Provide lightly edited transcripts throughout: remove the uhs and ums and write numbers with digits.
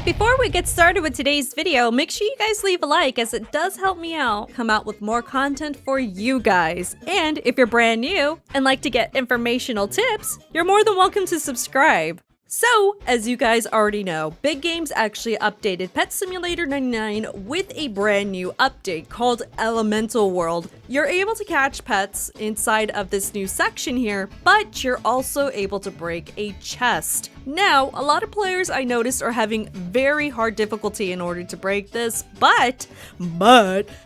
Before we get started with today's video, make sure you guys leave a like as it does help me out come out with more content for you guys. And if you're brand new and like to get informational tips, you're more than welcome to subscribe. So, as you guys already know, Big Games actually updated Pet Simulator 99 with a brand new update called Elemental World. You're able to catch pets inside of this new section here, but you're also able to break a chest. Now, a lot of players I noticed are having very hard difficulty in order to break this, but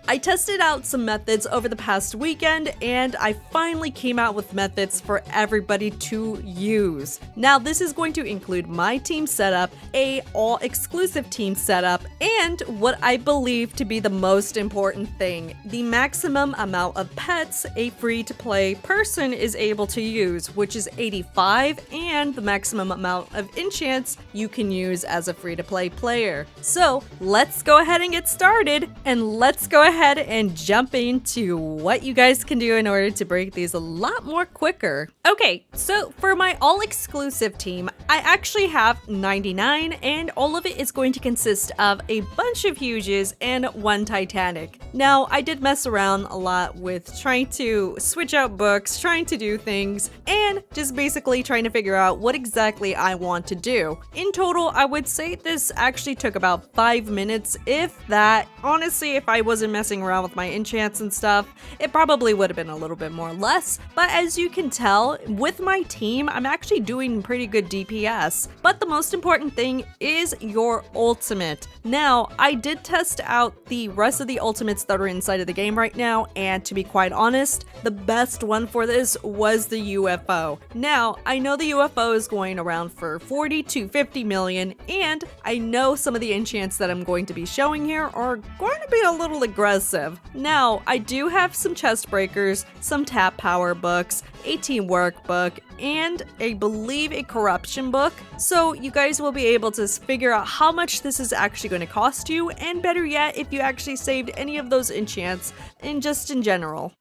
I tested out some methods over the past weekend and I finally came out with methods for everybody to use. Now, this is going to include my team setup, a all-exclusive team setup, and what I believe to be the most important thing, the maximum amount of pets a free-to-play person is able to use, which is 85, and the maximum amount of enchants you can use as a free-to-play player. So let's go ahead and get started, and let's go ahead and jump into what you guys can do in order to break these a lot more quicker. Okay, so for my all-exclusive team, I actually have 99, and all of it is going to consist of a bunch of Huges and one Titanic. Now, I did mess around a lot with trying to switch out books, trying to do things, and just basically trying to figure out what exactly I want to do. In total, I would say this actually took about 5 minutes, if that. Honestly, if I wasn't messing around with my enchants and stuff, it probably would have been a little bit more less. But as you can tell, with my team, I'm actually doing pretty good DPS. But the most important thing is your ultimate. Now, I did test out the rest of the ultimates that are inside of the game right now, and to be quite honest, the best one for this was the UFO. Now, I know the UFO is going around for 40 to 50 million, and I know some of the enchants that I'm going to be showing here are going to be a little aggressive. Now, I do have some chest breakers, some tap power books, a teamwork book, and I believe a corruption book. So you guys will be able to figure out how much this is actually going to cost you, and better yet, if you actually saved any of those enchants, and just in general.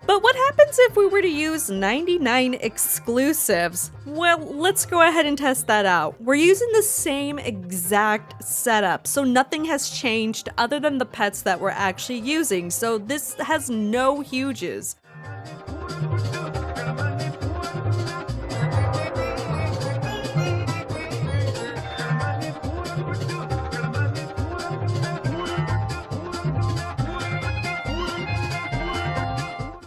But what happens if we were to use 99 exclusives? Well, let's go ahead and test that out. We're using the same exact setup, so nothing has changed other than the pets that we're actually using, so this has no Huges.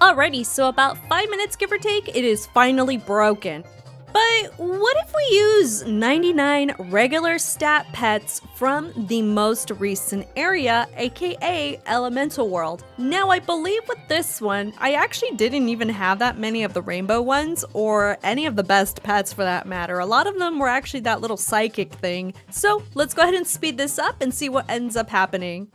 Alrighty, so about 5 minutes give or take, it is finally broken. But what if we use 99 regular stat pets from the most recent area, aka Elemental World? Now, I believe with this one, I actually didn't even have that many of the rainbow ones, or any of the best pets for that matter. A lot of them were actually that little psychic thing. So let's go ahead and speed this up and see what ends up happening.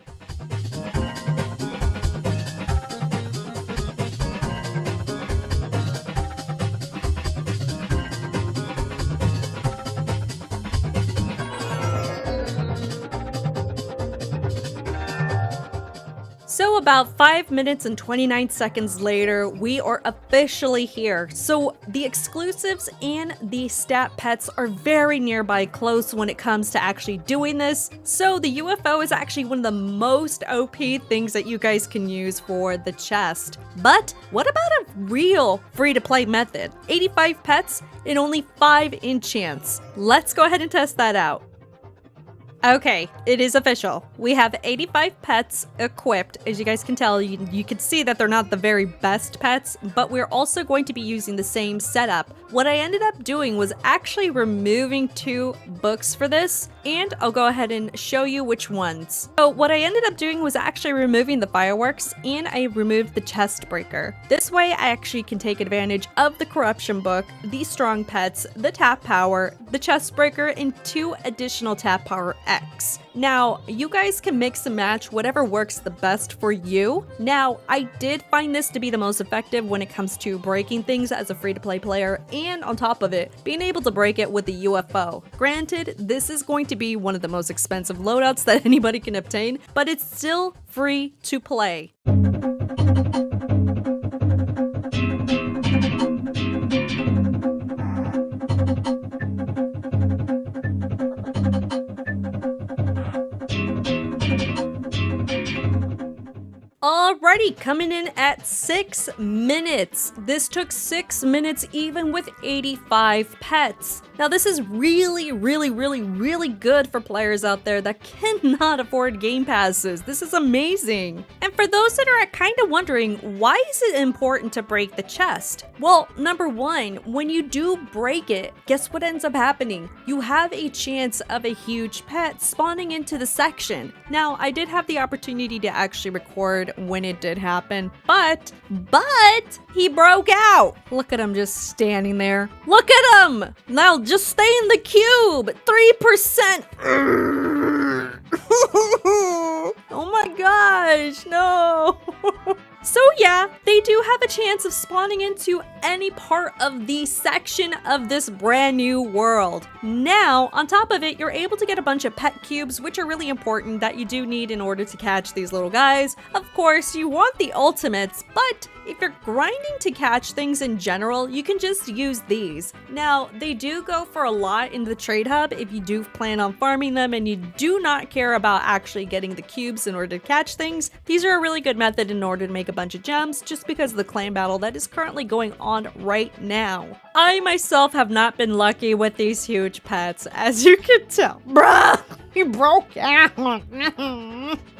So about 5 minutes and 29 seconds later, we are officially here. So the exclusives and the stat pets are very nearby close when it comes to actually doing this. So the UFO is actually one of the most OP things that you guys can use for the chest. But what about a real free-to-play method? 85 pets and only 5 enchants. Let's go ahead and test that out. Okay, it is official. We have 85 pets equipped. As you guys can tell, you can see that they're not the very best pets, but we're also going to be using the same setup. What I ended up doing was actually removing 2 books for this, and I'll go ahead and show you which ones. So what I ended up doing was actually removing the fireworks, and I removed the chest breaker. This way I actually can take advantage of the corruption book, the strong pets, the tap power, the chest breaker, and 2 additional tap power X. Now, you guys can mix and match whatever works the best for you. Now, I did find this to be the most effective when it comes to breaking things as a free-to-play player, and on top of it, being able to break it with the UFO. Granted, this is going to be one of the most expensive loadouts that anybody can obtain, but it's still free to play. Alrighty, coming in at 6 minutes. This took 6 minutes even with 85 pets. Now this is really good for players out there that cannot afford game passes. This is amazing. And for those that are kind of wondering, why is it important to break the chest? Well, number one, when you do break it, guess what ends up happening? You have a chance of a huge pet spawning into the section. Now, I did have the opportunity to actually record when it did happen, but he broke out. Look at him just standing there. Look at him! Now just stay in the cube. 3%. Oh my gosh, no. So yeah, they do have a chance of spawning into any part of the section of this brand new world. Now, on top of it, you're able to get a bunch of pet cubes, which are really important that you do need in order to catch these little guys. Of course, you want the ultimates, but if you're grinding to catch things in general, you can just use these. Now, they do go for a lot in the trade hub if you do plan on farming them and you do not care about actually getting the cubes in order to catch things. These are a really good method in order to make a bunch of gems just because of the clan battle that is currently going on right now. I myself have not been lucky with these huge pets, as you can tell. Bruh! He broke out.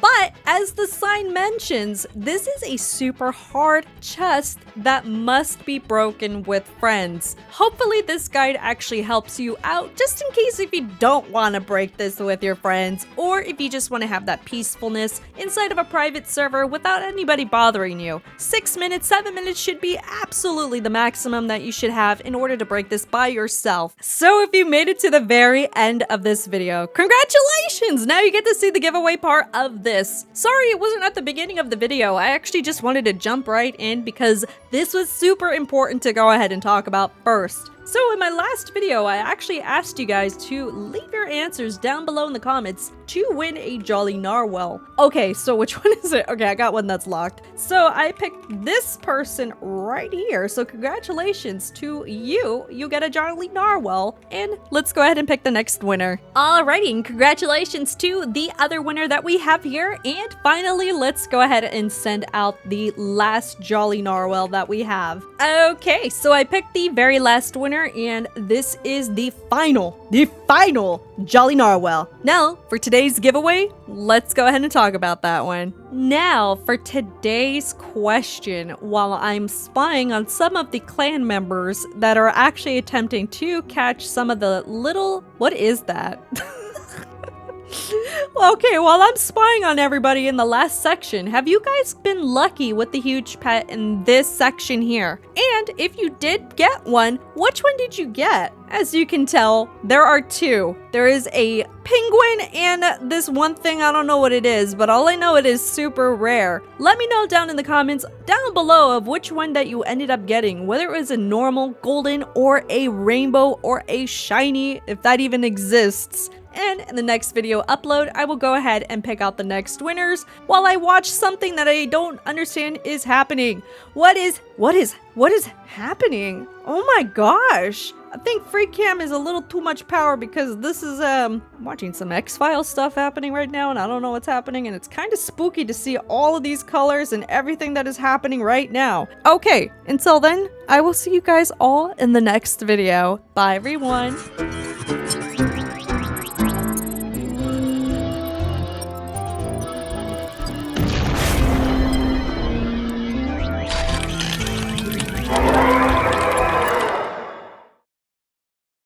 But as the sign mentions, this is a super hard chest that must be broken with friends. Hopefully this guide actually helps you out just in case if you don't want to break this with your friends, or if you just want to have that peacefulness inside of a private server without anybody bothering you. 6 minutes, 7 minutes should be absolutely the maximum that you should have in order to break this by yourself. So if you made it to the very end of this video, congratulations! Now you get to see the giveaway part of this. Sorry it wasn't at the beginning of the video. I actually just wanted to jump right in because this was super important to go ahead and talk about first. So in my last video, I actually asked you guys to leave your answers down below in the comments to win a Jolly Narwhal. Okay, so which one is it? Okay, I got one that's locked. So I picked this person right here. So congratulations to you. You get a Jolly Narwhal. And let's go ahead and pick the next winner. Alrighty, and congratulations to the other winner that we have here. And finally, let's go ahead and send out the last Jolly Narwhal that we have. Okay, so I picked the very last winner, and this is the final Jolly Narwhal. Now, for today's giveaway, let's go ahead and talk about that one. Now, for today's question, while I'm spying on some of the clan members that are actually attempting to catch some of the little... What is that? Okay, while I'm spying on everybody in the last section, have you guys been lucky with the huge pet in this section here? And if you did get one, which one did you get? As you can tell, there are two. There is a penguin and this one thing, I don't know what it is, but all I know it is super rare. Let me know down in the comments down below of which one that you ended up getting, whether it was a normal, golden, or a rainbow, or a shiny, if that even exists. And in the next video upload, I will go ahead and pick out the next winners while I watch something that I don't understand is happening. What is happening? Oh my gosh. I think free cam is a little too much power because this is watching some X-Files stuff happening right now and I don't know what's happening, and it's kind of spooky to see all of these colors and everything that is happening right now. Okay, until then, I will see you guys all in the next video. Bye everyone.